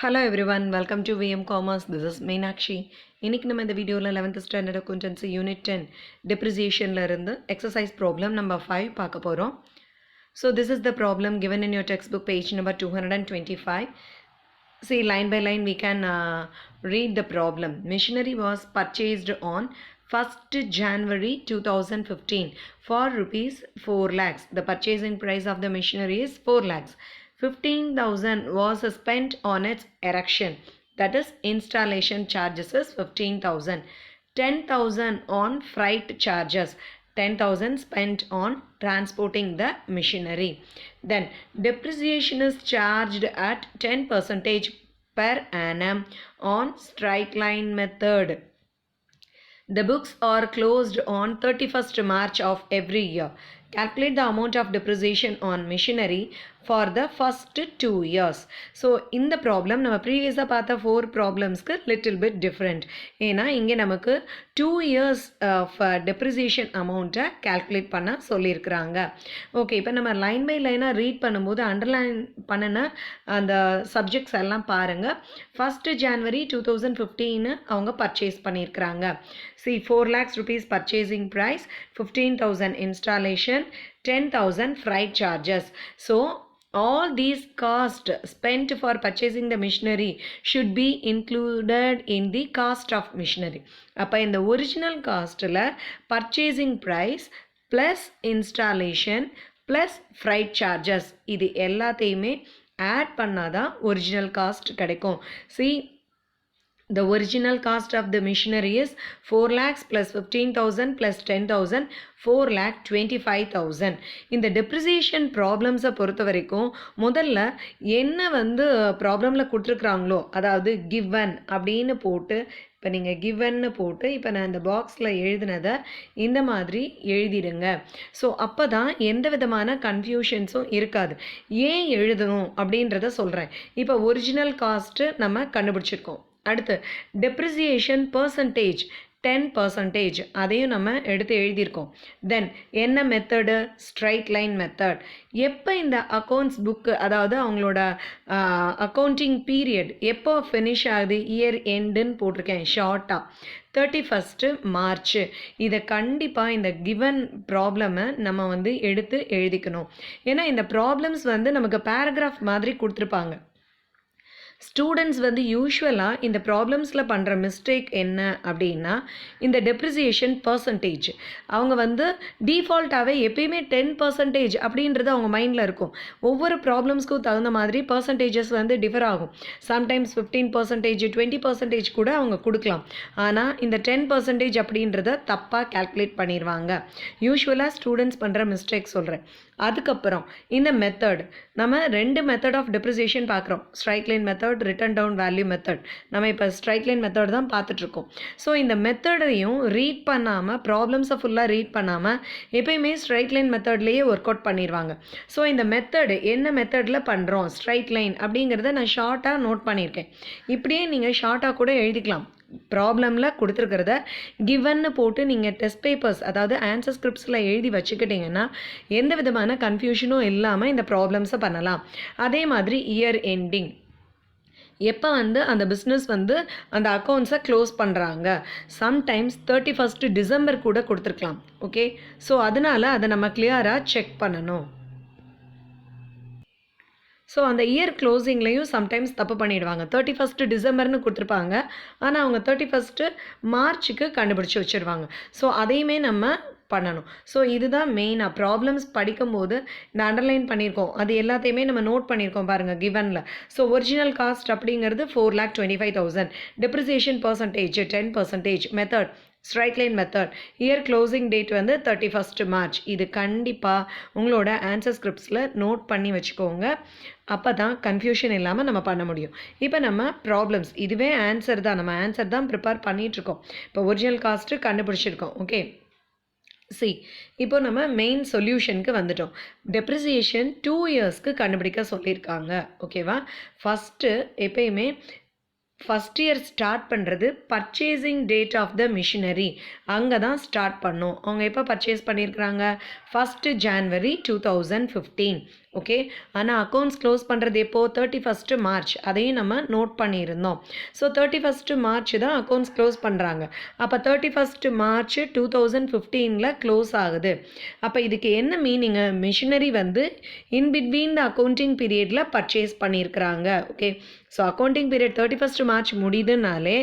Hello everyone, welcome to VM Commerce. This is Meenakshi. இன்னைக்கு நம்ம இந்த வீடியோவில் 11th ஸ்டாண்டர்ட் அக்கௌண்டன்சி யூனிட் 10 depreciationல இருந்து exercise problem number 5 பார்க்க போகிறோம். So this is the problem given in your textbook page number 225. See, line by line we can read the problem. Machinery was purchased on 1st January 2015 for rupees 4 lakhs. The purchasing price of the machinery is 4 lakhs. 15,000 was spent on its erection. That is, installation charges is 15,000. 10,000 on freight charges. 10,000 spent on transporting the machinery. Then depreciation is charged at 10% per annum on straight line method. The books are closed on 31st March of every year. Calculate the amount of depreciation on machinery for the first 2 years. So, in the problem, நம்ம ப்ரீவியஸாக பார்த்த 4 ப்ராப்ளம்ஸ்க்கு little bit different. ஏன்னா இங்கே நமக்கு 2 years of depreciation அமௌண்ட்டை calculate பண்ண சொல்லியிருக்கிறாங்க. Okay, இப்போ நம்ம லைன் பை லைனாக ரீட் பண்ணும்போது அண்டர்லைன் பண்ணின அந்த சப்ஜெக்ட்ஸ் எல்லாம் பாருங்கள். 1st January 2015 அவங்க பர்ச்சேஸ் பண்ணியிருக்கிறாங்க. See, 4 lakhs rupees purchasing price, 15,000 installation, 10,000 freight charges. So, all these costs spent for purchasing the machinery should be included in the cost of machinery. அப்போ இந்த original காஸ்ட்டில் purchasing price plus installation plus freight charges இது எல்லாத்தையுமே add பண்ணாதான் original cost கிடைக்கும். See, the original cost of the machinery is 4 lakhs plus 15,000 plus 10,000, 4,25,000. இந்த depreciation problems பொறுத்த வரைக்கும் முதல்ல என்ன ப்ராப்ளமில் கொடுத்துருக்குறாங்களோ, அதாவது given அப்படின்னு போட்டு, இப்போ நீங்கள் கிவன்னு போட்டு இப்போ நான் இந்த பாக்ஸில் எழுதினதை இந்த மாதிரி எழுதிடுங்க. ஸோ அப்போ தான் எந்த விதமான கன்ஃபியூஷன்ஸும் இருக்காது. ஏன் எழுதணும் அப்படின்றத சொல்கிறேன். இப்போ ஒரிஜினல் காஸ்ட்டு நம்ம கண்டுபிடிச்சிருக்கோம். அடுத்து டெப்ரிசியேஷன் பர்சன்டேஜ் 10%, அதையும் நம்ம எடுத்து எழுதியிருக்கோம். தென் என்ன மெத்தடு? Straight line method. எப்போ இந்த அக்கௌண்ட்ஸ் புக்கு, அதாவது அவங்களோட அக்கௌண்டிங் பீரியட் எப்போ ஃபினிஷ் ஆகுது, இயர் எண்டுன்னு போட்டிருக்கேன் ஷார்ட்டாக, 31st March. இதை கண்டிப்பாக இந்த கிவன் ப்ராப்ளமை நம்ம எடுத்து எழுதிக்கணும். ஏன்னா இந்த ப்ராப்ளம்ஸ் நமக்கு பேராகிராஃப் மாதிரி கொடுத்துருப்பாங்க. ஸ்டூடெண்ட்ஸ் யூஸ்வலாக இந்த ப்ராப்ளம்ஸில் பண்ணுற மிஸ்டேக் என்ன அப்படின்னா, இந்த டெப்ரிசியேஷன் பர்சன்டேஜ் அவங்க டீஃபால்ட்டாகவே எப்பயுமே 10% அப்படின்றது அவங்க மைண்டில் இருக்கும். ஒவ்வொரு ப்ராப்ளம்ஸ்க்கும் தகுந்த மாதிரி பர்சன்டேஜஸ் டிஃபர் ஆகும். சம்டைம்ஸ் 15%, 20% கூட அவங்க கொடுக்கலாம். ஆனால் இந்த 10% அப்படின்றத தப்பாக கால்குலேட் பண்ணிடுவாங்க. யூஸ்வலாக ஸ்டூடெண்ட்ஸ் பண்ணுற மிஸ்டேக் சொல்கிறேன். அதுக்கப்புறம் இந்த மெத்தட், நம்ம 2 மெத்தட் ஆஃப் டெப்ரிசியேஷன் பார்க்குறோம். Straight line method, written down value method. நம்ம இப்போ ஸ்ட்ரைட் லைன் மெத்தட் தான் பார்த்துட்ருக்கோம். ஸோ இந்த மெத்தடையும் ரீட் பண்ணாமல், ப்ராப்ளம்ஸை ஃபுல்லாக ரீட் பண்ணாமல் எப்பயுமே ஸ்ட்ரைட் லைன் மெத்தட்லேயே ஒர்க் அவுட் பண்ணிடுவாங்க. ஸோ இந்த மெத்தடு என்ன மெத்தடில் பண்ணுறோம் ஸ்ட்ரைட் லைன் அப்படிங்கிறத நான் ஷார்ட்டாக நோட் பண்ணியிருக்கேன். இப்படியே நீங்கள் ஷார்ட்டாக கூட எழுதிக்கலாம். ப்ராப்ளமில் கொடுத்துருக்கிறத கிவன்னு போட்டு நீங்கள் டெஸ்ட் பேப்பர்ஸ், அதாவது ஆன்சர் ஸ்கிரிப்ட்ஸில் எழுதி வச்சுக்கிட்டிங்கன்னா எந்த விதமான கன்ஃபியூஷனும் இல்லாமல் இந்த ப்ராப்ளம்ஸை பண்ணலாம். அதே மாதிரி இயர் எண்டிங், எப்போ அந்த பிஸ்னஸ் அந்த அக்கௌண்ட்ஸை க்ளோஸ் பண்ணுறாங்க, சம்டைம்ஸ் 31st December கூட கொடுத்துருக்கலாம். ஓகே, ஸோ அதனால் அதை நம்ம கிளியராக செக் பண்ணணும். ஸோ அந்த இயர் க்ளோசிங்லேயும் சம்டைம்ஸ் தப்பு பண்ணிவிடுவாங்க. 31st Decemberன்னு கொடுத்துருப்பாங்க, ஆனால் அவங்க 31st March கண்டுபிடிச்சி வச்சுருவாங்க. ஸோ அதையுமே நம்ம பண்ணணும். ஸோ இதுதான் மெயினாக ப்ராப்ளம்ஸ் படிக்கும்போது இந்த அண்டர்லைன் பண்ணியிருக்கோம், அது எல்லாத்தையுமே நம்ம நோட் பண்ணியிருக்கோம் பாருங்கள் கிவனில். ஸோ ஒரிஜினல் காஸ்ட் அப்படிங்கிறது 4,25,000, depreciation percentage 10%, method straight line method, year closing date 31st March. இது கண்டிப்பாக உங்களோட ஆன்சர் ஸ்கிரிப்ட்ஸில் நோட் பண்ணி வச்சுக்கோங்க. அப்போ தான் கன்ஃபியூஷன் இல்லாமல் நம்ம பண்ண முடியும். இப்போ நம்ம ப்ராப்ளம்ஸ், இதுவே ஆன்சர் தான், நம்ம ஆன்சர் தான் ப்ரிப்பேர் பண்ணிகிட்ருக்கோம். இப்போ ஒரிஜினல் காஸ்ட்டு கண்டுபிடிச்சிருக்கோம். ஓகே, இப்போ நம்ம மெயின் சொல்யூஷனுக்கு வந்துட்டோம். டெப்ரிசியேஷன் 2 yearsக்கு கண்டுபிடிக்க சொல்லியிருக்காங்க. ஓகேவா? ஃபஸ்ட்டு எப்பயுமே ஃபஸ்ட் இயர் ஸ்டார்ட் பண்ணுறது purchasing date of the machinery, அங்கே தான் ஸ்டார்ட் பண்ணோம். அவங்க எப்போ பர்ச்சேஸ் பண்ணியிருக்கிறாங்க? 1st January 2015. ஓகே. ஆனால் அக்கௌண்ட்ஸ் க்ளோஸ் பண்ணுறது எப்போ 31 மார்ச் அதையும் நம்ம நோட் பண்ணியிருந்தோம். ஸோ 31 மார்ச் தான் அக்கௌண்ட்ஸ் க்ளோஸ் பண்ணுறாங்க. அப்போ 31 மார்ச் 2015 க்ளோஸ் ஆகுது. அப்போ இதுக்கு என்ன மீனிங்கு? மிஷினரி வந்து இன் பிட்வீன் த அக்கௌண்டிங் பீரியடில் பர்ச்சேஸ் பண்ணியிருக்கிறாங்க. Okay. So accounting period 31 March முடியுதுனாலே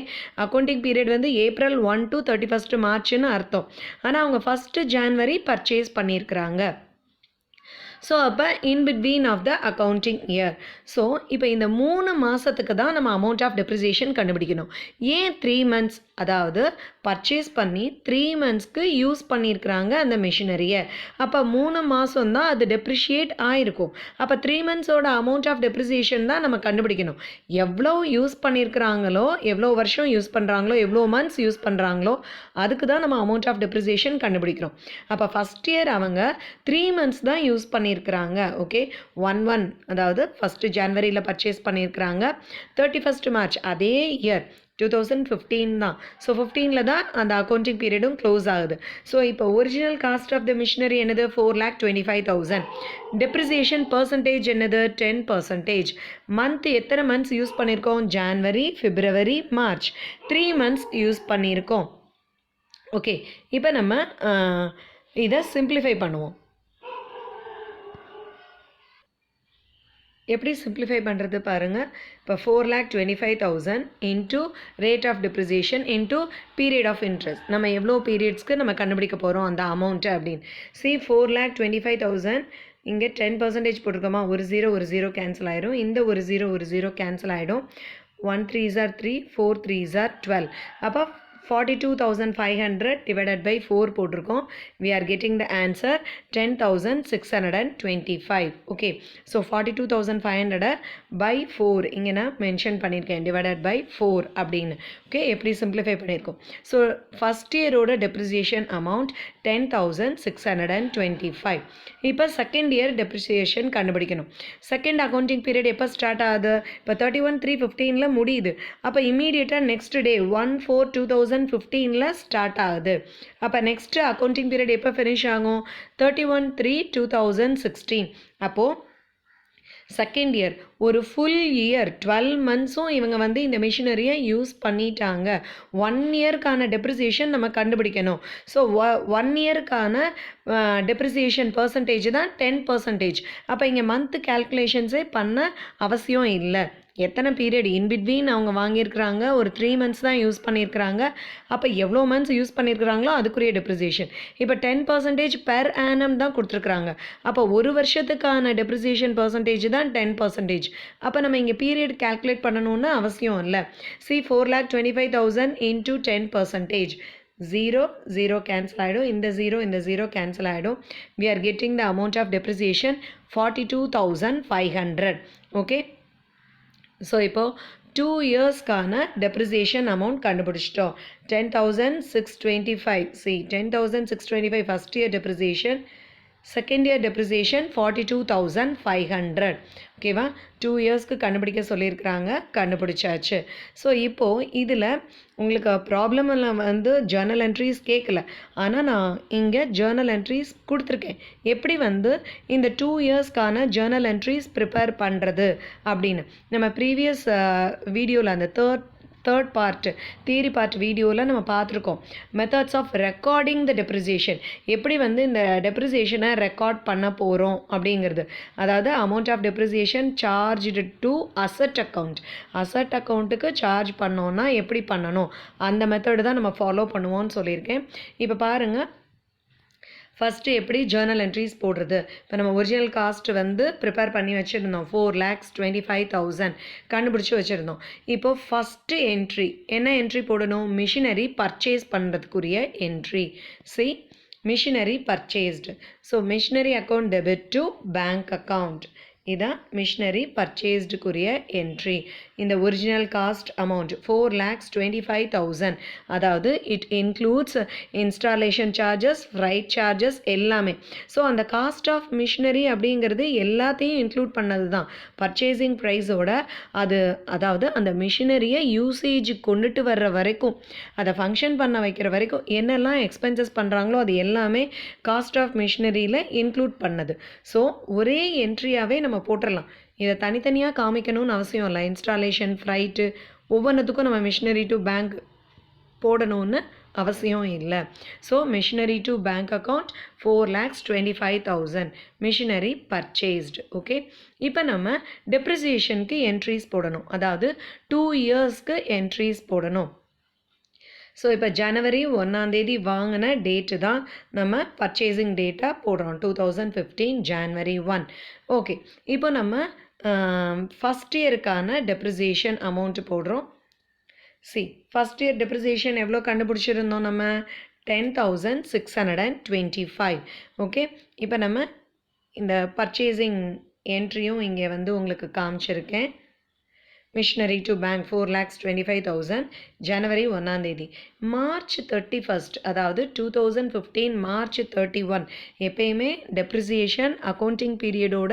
அக்கௌண்டிங் பீரியட் வந்து ஏப்ரல் 1 to 31 மார்ச்னு அர்த்தம். ஆனால் அவங்க 1 ஜான்வரி பர்ச்சேஸ் பண்ணியிருக்கிறாங்க. ஸோ அப்போ in between of the accounting year. So இப்போ இந்த 3 மாதத்துக்கு தான் நம்ம அமௌண்ட் ஆஃப் டெப்ரிசியேஷன் கண்டுபிடிக்கணும். ஏன் 3 மந்த்ஸ்? அதாவது பர்ச்சேஸ் பண்ணி 3 மந்த்ஸ்க்கு யூஸ் பண்ணியிருக்கிறாங்க அந்த மிஷினரியை. அப்போ 3 மாதம் தான் அது டெப்ரிஷியேட் ஆகிருக்கும். அப்போ 3 மந்த்ஸோட அமௌண்ட் ஆஃப் டெப்ரிசியேஷன் தான் நம்ம கண்டுபிடிக்கணும். எவ்வளோ யூஸ் பண்ணியிருக்கிறாங்களோ, எவ்வளோ வருஷம் யூஸ் பண்ணுறாங்களோ, எவ்வளோ மந்த்ஸ் யூஸ் பண்ணுறாங்களோ அதுக்கு தான் நம்ம அமௌண்ட் ஆஃப் டெப்ரிசியேஷன் கண்டுபிடிக்கிறோம். அப்போ ஃபஸ்ட் இயர் அவங்க 3 மந்த்ஸ் தான் யூஸ் பண்ணியிருக்கிறாங்க. ஓகே. 1/1 அதாவது 1 ஜான்வரியில் பர்ச்சேஸ் பண்ணியிருக்கிறாங்க. 31 மார்ச் அதே இயர் 2015 தான். ஸோ 15 தான் அந்த அக்கௌண்டிங் பீரியடும் க்ளோஸ் ஆகுது. ஸோ இப்போ original cost of the machinery என்னது? 4,25,000. டெப்ரிசியேஷன் பர்சன்டேஜ் என்னது? 10%. மந்த் எத்தனை மந்த்ஸ் யூஸ் பண்ணியிருக்கோம்? January, February, March 3 months use பண்ணியிருக்கோம். ஓகே. இப்போ நம்ம இதை சிம்பிளிஃபை பண்ணுவோம். எப்படி சிம்பிளிஃபை பண்ணுறது பாருங்கள். இப்போ 4,25,000 into rate of depreciation into period of interest. நம்ம எவ்வளோ பீரியட்ஸ்க்கு நம்ம கண்டுபிடிக்க போகிறோம் அந்த அமௌண்ட்டு அப்படின்னு. 4,25,000 இங்கே 10% போட்டிருக்கோமா? ஒரு 0 கேன்சல் ஆகிடும். இந்த ஒரு 0 கேன்சல் ஆகிடும். 1 3s are 3, 4 3s are 12. அப்போ 42,500 divided by 4 போட்டிருக்கோம். We are getting the answer 10,625. Okay. So 42,500 by 4 இங்கே நான் மென்ஷன் பண்ணியிருக்கேன். divided by 4 அப்படின்னு. ஓகே. எப்படி சிம்பிளிஃபை பண்ணியிருக்கோம்? ஸோ ஃபஸ்ட் இயரோட டெப்ரிசியேஷன் அமௌண்ட் 10,625. இப்போ செகண்ட் இயர் டெப்ரிசியேஷன் கண்டுபிடிக்கணும். செகண்ட் அக்கௌண்டிங் பீரியட் எப்போ ஸ்டார்ட் ஆகுது? இப்போ 31/3/15 முடியுது. அப்போ இமீடியட்டாக நெக்ஸ்ட் டே 1/4/2015 ஸ்டார்ட் ஆகுது. அப்போ நெக்ஸ்ட் அக்கௌண்டிங் பீரியட் எப்போ ஃபினிஷ் ஆகும்? 31/3/2016. அப்போது செகண்ட் இயர் ஒரு ஃபுல் இயர் 12 மந்த்ஸும் இவங்க வந்து இந்த மிஷினரியை யூஸ் பண்ணிட்டாங்க. 1 இயர்க்கான டெப்ரிசியேஷன் நம்ம கண்டுபிடிக்கணும். ஸோ 1 இயர்க்கான டெப்ரிசியேஷன் பர்சன்டேஜ் தான் 10%. அப்போ இங்கே மந்த் கேல்குலேஷன்ஸே பண்ண அவசியம் இல்லை. எத்தனை பீரியட் இன் பிட்வீன் அவங்க வாங்கியிருக்கிறாங்க? ஒரு 3 மந்த்ஸ் தான் யூஸ் பண்ணியிருக்கிறாங்க. அப்போ எவ்வளோ மந்த்ஸ் யூஸ் பண்ணியிருக்கிறாங்களோ அதுக்குரிய டெப்ரிசியேஷன். இப்போ 10% பெர் ஆனம் தான் கொடுத்துருக்குறாங்க. அப்போ ஒரு வருஷத்துக்கான டெப்ரிசியேஷன் பர்சன்டேஜ் தான் 10%. அப்போ நம்ம இங்கே பீரியட் கேல்குலேட் பண்ணணும்னு அவசியம் இல்லை. 4,25,000 இன்ட்டு 10%. 0 கேன்சல் ஆகிடும். இந்த 0 கேன்சல் ஆகிடும். We are getting the amount of depreciation 42,500. Okay. So இப்போது 2 இயர்ஸ்க்கான டெப்ரிசியேஷன் அமௌண்ட் கண்டுபிடிச்சிட்டோம். 10,625. 10,625 first year depreciation. Second year depreciation 42,500. ஓகேவா? 2 இயர்ஸ்க்கு கண்டுபிடிக்க சொல்லியிருக்கிறாங்க. கண்டுபிடிச்சாச்சு. ஸோ இப்போது இதில் உங்களுக்கு ப்ராப்ளமில் வந்து ஜேர்னல் என்ட்ரிஸ் கேட்கல. ஆனால் நான் இங்கே ஜேர்னல் என்ட்ரிஸ் கொடுத்துருக்கேன். எப்படி வந்து இந்த 2 இயர்ஸ்க்கான ஜேர்னல் என்ட்ரிஸ் ப்ரிப்பேர் பண்ணுறது அப்படின்னு நம்ம ப்ரீவியஸ் வீடியோவில் அந்த தேர்ட் பார்ட் தியரி பார்ட் வீடியோவில் நம்ம பார்த்துருக்கோம். Methods of recording the depreciation. எப்படி வந்து இந்த டெப்ரிசியேஷனை ரெக்கார்ட் பண்ண போகிறோம் அப்படிங்கிறது. அதாவது amount of depreciation charged to asset account. Asset அக்கௌண்ட்டுக்கு சார்ஜ் பண்ணோன்னா எப்படி பண்ணணும் அந்த மெத்தடு தான் நம்ம ஃபாலோ பண்ணுவோம்னு சொல்லியிருக்கேன். இப்போ பாருங்கள். ஃபஸ்ட்டு எப்படி ஜேர்னல் என்ட்ரிஸ் போடுறது. இப்போ நம்ம ஒரிஜினல் காஸ்ட் வந்து ப்ரிப்பேர் பண்ணி வச்சுருந்தோம். 4,25,000 கண்டுபிடிச்சி வச்சுருந்தோம். இப்போது ஃபஸ்ட்டு என்ட்ரி என்ன என்ட்ரி போடணும்? மிஷினரி பர்ச்சேஸ் பண்ணுறதுக்குரிய entry. Machinery purchased. So machinery account debit to bank account. இதான் மிஷினரி பர்ச்சேஸ்டுக்குரிய என்ட்ரி. இந்த ஒரிஜினல் காஸ்ட் அமௌண்ட் 4,25,000, அதாவது it includes installation charges, freight charges எல்லாமே. ஸோ அந்த காஸ்ட் ஆஃப் மிஷினரி அப்படிங்கிறது எல்லாத்தையும் இன்க்ளூட் பண்ணது தான் பர்ச்சேசிங் ப்ரைஸோட. அதாவது அந்த மிஷினரியை யூசேஜ் கொண்டுட்டு வர்ற வரைக்கும், அதை ஃபங்க்ஷன் பண்ண வைக்கிற வரைக்கும் என்னெல்லாம் எக்ஸ்பென்சஸ் பண்ணுறாங்களோ அது எல்லாமே காஸ்ட் ஆஃப் மிஷினரியில் இன்க்ளூட் பண்ணது. ஸோ ஒரே என்ட்ரியாகவே நம்ம போட்டுடலாம். இதை தனித்தனியாக காமிக்கணும்னு அவசியம் இல்லை. இன்ஸ்டாலேஷன், ஃப்ரைட்டு, ஒவ்வொன்றுத்துக்கும் நம்ம மிஷினரி டு பேங்க் போடணும்னு அவசியம் இல்லை. So machinery to bank account 4,25,000 machinery purchased. Okay, இப்போ நம்ம டெப்ரிசியேஷனுக்கு என்ட்ரிஸ் போடணும். அதாவது 2 இயர்ஸ்க்கு என்ட்ரிஸ் போடணும். ஸோ இப்போ ஜனவரி 1 வாங்கின டேட்டு தான் நம்ம பர்ச்சேசிங் டேட்டாக போடுறோம். 2015 ஜான்வரி 1. ஓகே, இப்போ நம்ம ஃபஸ்ட் இயருக்கான டெப்ரிசியேஷன் அமௌண்ட்டு போடுறோம். ஃபஸ்ட் இயர் டெப்ரிசியேஷன் எவ்வளோ கண்டுபிடிச்சிருந்தோம் நம்ம? 10,625. ஓகே, இப்போ நம்ம இந்த பர்ச்சேசிங் என்ட்ரியும் இங்கே வந்து உங்களுக்கு காமிச்சிருக்கேன். மிஷினரி டு பேங்க் 4,25,000 ஜனவரி 1 மார்ச் 31, அதாவது 2015 மார்ச் 31 எப்பயுமே டெப்ரிசியேஷன் அக்கௌண்டிங் பீரியடோட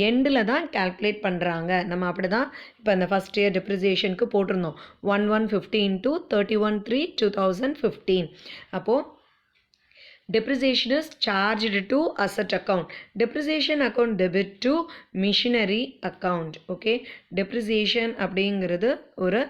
எண்டில் தான் கால்குலேட் பண்ணுறாங்க. நம்ம அப்படி தான் இப்போ அந்த ஃபஸ்ட் இயர் டெப்ரிசியேஷனுக்கு போட்டிருந்தோம் 1/1/15 to 31/3/2015. அப்போது depreciation is charged to asset account. Depreciation account debit to machinery account. Okay, depreciation அப்படிங்கிறது ஒரு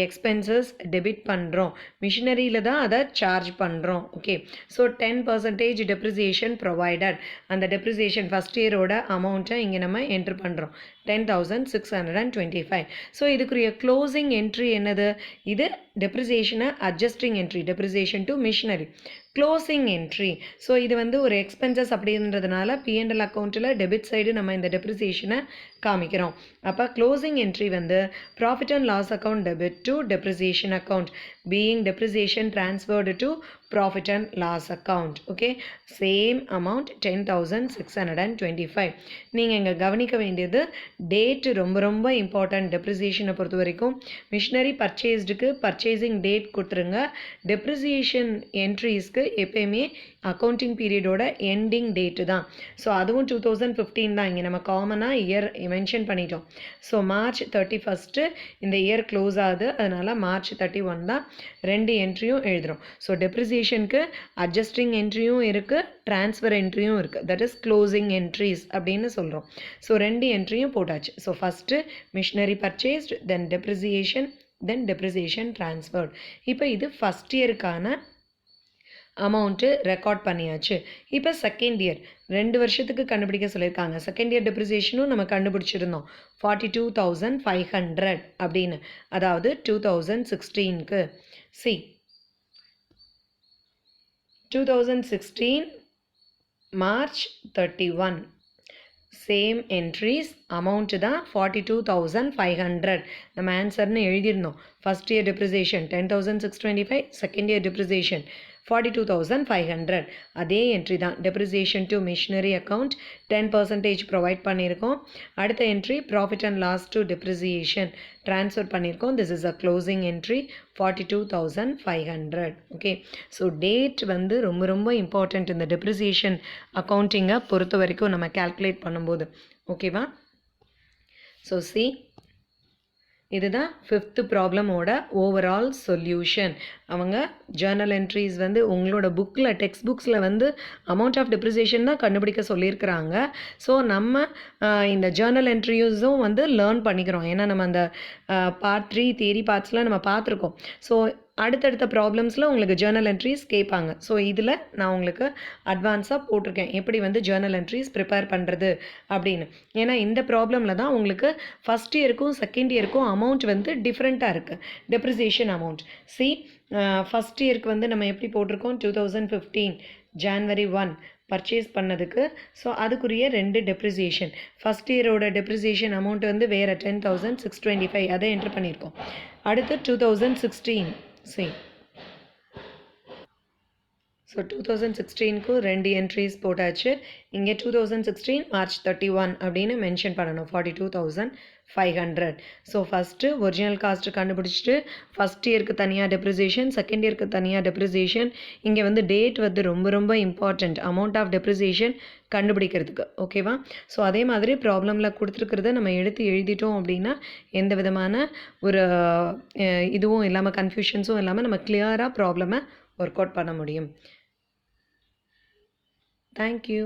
expenses debit பண்ணுறோம், மிஷினரியில் தான் அதை சார்ஜ் பண்ணுறோம். Okay, so 10% depreciation provided. அந்த depreciation ஃபஸ்ட் இயரோட அமௌண்ட்டை இங்கே நம்ம என்ட்ரு பண்ணுறோம் 10,625. ஸோ இதுக்குரிய க்ளோசிங் என்ட்ரி என்னது? இது டெப்ரிசியேஷனை adjusting entry, depreciation to machinery closing entry. So இது வந்து ஒரு எக்ஸ்பென்சஸ் அப்படின்றதுனால பிஎன்எல் அக்கௌண்ட்டில் டெபிட் சைடு நம்ம இந்த டெப்ரிசியேஷனை காமிக்கிறோம். அப்போ க்ளோசிங் என்ட்ரி வந்து profit and loss account debit to depreciation account, being depreciation transferred to profit and loss account. Okay, same amount 10,625. நீங்கள் இங்கே கவனிக்க வேண்டியது டேட்டு ரொம்ப ரொம்ப இம்பார்ட்டன்ட். டெப்ரிசியேஷனை பொறுத்த வரைக்கும் மிஷினரி பர்ச்சேஸ்டுக்கு பர்ச்சேசிங் டேட் கொடுத்துருங்க. டெப்ரிசியேஷன் என்ட்ரிஸ்க்கு எப்பயுமே அக்கௌண்டிங் பீரியடோட எண்டிங் டேட்டு தான். ஸோ அதுவும் 2015 தான். இங்கே நம்ம காமனாக இயர் மென்ஷன் பண்ணிட்டோம். ஸோ மார்ச் 31 இந்த இயர் க்ளோஸ் ஆகுது, அதனால் மார்ச் 31 தான் ரெண்டு என்ட்ரியும் எழுதுகிறோம். ஸோ டெப்ரிசியேஷனுக்கு அட்ஜஸ்டிங் என்ட்ரியும் இருக்குது, ட்ரான்ஸ்ஃபர் என்ட்ரியும் இருக்குது. தட் இஸ் க்ளோசிங் என்ட்ரிஸ் அப்படின்னு சொல்கிறோம். ஸோ ரெண்டு என்ட்ரியும் போட்டாச்சு. ஸோ ஃபஸ்ட்டு மிஷினரி பர்ச்சேஸ்டு, தென் டெப்ரிசியேஷன், தென் டெப்ரிசியேஷன் ட்ரான்ஸ்ஃபர்ட். இப்போ இது ஃபஸ்ட் இயருக்கான அமௌண்ட்டு ரெக்கார்ட் பண்ணியாச்சு. இப்போ செகண்ட் இயர் 2 வருஷத்துக்கு கண்டுபிடிக்க சொல்லியிருக்காங்க. செகண்ட் இயர் டெப்ரிசியேஷனும் நம்ம கண்டுபிடிச்சிருந்தோம் 42,500 அப்படின்னு, அதாவது 2016க்கு. 2016 மார்ச் 31 சேம் என்ட்ரிஸ், அமௌண்ட்டு தான் 42,500. நம்ம ஆன்சர்னு எழுதியிருந்தோம். First year depreciation 10,625, second year depreciation 42,500. அதே என்ட்ரி தான். Depreciation to machinery account 10% provide பண்ணியிருக்கோம். அடுத்த entry profit and loss to depreciation transfer பண்ணியிருக்கோம். This is a closing entry 42,500. Okay, so date வந்து ரொம்ப ரொம்ப இம்பார்ட்டண்ட் இந்த டெப்ரிசியேஷன் அக்கௌண்டிங்கை பொறுத்த வரைக்கும் நம்ம கால்குலேட் பண்ணும்போது. ஓகேவா? ஸோ இதுதான் 5th ப்ராப்ளமோட ஓவரால் சொல்யூஷன். அவங்க ஜேர்னல் என்ட்ரிஸ் வந்து உங்களோட புக்கில், டெக்ஸ்ட் புக்ஸில் வந்து அமௌண்ட் ஆஃப் டெப்ரிசியேஷன் தான் கண்டுபிடிக்க சொல்லியிருக்கிறாங்க. ஸோ நம்ம இந்த ஜேர்னல் என்ட்ரிஸும் வந்து லேர்ன் பண்ணிக்கிறோம். ஏன்னா நம்ம அந்த பார்ட் 3 தியரி பார்ட்ஸில் நம்ம பார்த்துருக்கோம். ஸோ அடுத்தடுத்த ப்ராப்ளம்ஸில் உங்களுக்கு ஜேர்னல் என்ட்ரிஸ் கேட்பாங்க. ஸோ இதில் நான் உங்களுக்கு அட்வான்ஸாக போட்டிருக்கேன் எப்படி வந்து ஜேர்னல் என்ட்ரிஸ் ப்ரிப்பேர் பண்ணுறது அப்படின்னு. ஏன்னா இந்த ப்ராப்ளமில் தான் உங்களுக்கு ஃபஸ்ட் இயருக்கும் செகண்ட் இயருக்கும் அமௌண்ட் வந்து டிஃப்ரெண்ட்டாக இருக்குது. டெப்ரிசியேஷன் அமௌண்ட் ஃபஸ்ட் இயருக்கு வந்து நம்ம எப்படி போட்டிருக்கோம் 2015 ஜான்வரி 1 பர்ச்சேஸ் பண்ணதுக்கு. ஸோ அதுக்குரிய 2 டெப்ரிசியேஷன். ஃபஸ்ட் இயரோட டெப்ரிசியேஷன் அமௌண்ட் வந்து வேறு 10,625 அதை என்ட்ரு பண்ணியிருக்கோம். அடுத்து 2016 ஸோ 2016க்கு 2 என்ட்ரிஸ் போட்டாச்சு. இங்கே 2016 மார்ச் 31 அப்படின்னு மென்ஷன் பண்ணணும். 42,500. ஸோ ஃபஸ்ட்டு ஒரிஜினல் காஸ்ட் கண்டுபிடிச்சிட்டு ஃபஸ்ட் இயருக்கு தனியாக டெப்ரிசியேஷன், செகண்ட் இயருக்கு தனியாக டெப்ரிசியேஷன். இங்கே வந்து டேட் வந்து ரொம்ப ரொம்ப இம்பார்ட்டண்ட் அமௌண்ட் ஆஃப் டெப்ரிசியேஷன் கண்டுபிடிக்கிறதுக்கு. ஓகேவா? ஸோ அதே மாதிரி ப்ராப்ளமில் கொடுத்துருக்கிறத நம்ம எடுத்து எழுதிட்டோம் அப்படின்னா எந்த விதமான ஒரு இதுவும் இல்லாமல் கன்ஃபியூஷன்ஸும் இல்லாமல் நம்ம கிளியராக ப்ராப்ளமை ஒர்க் அவுட் பண்ண முடியும். Thank you.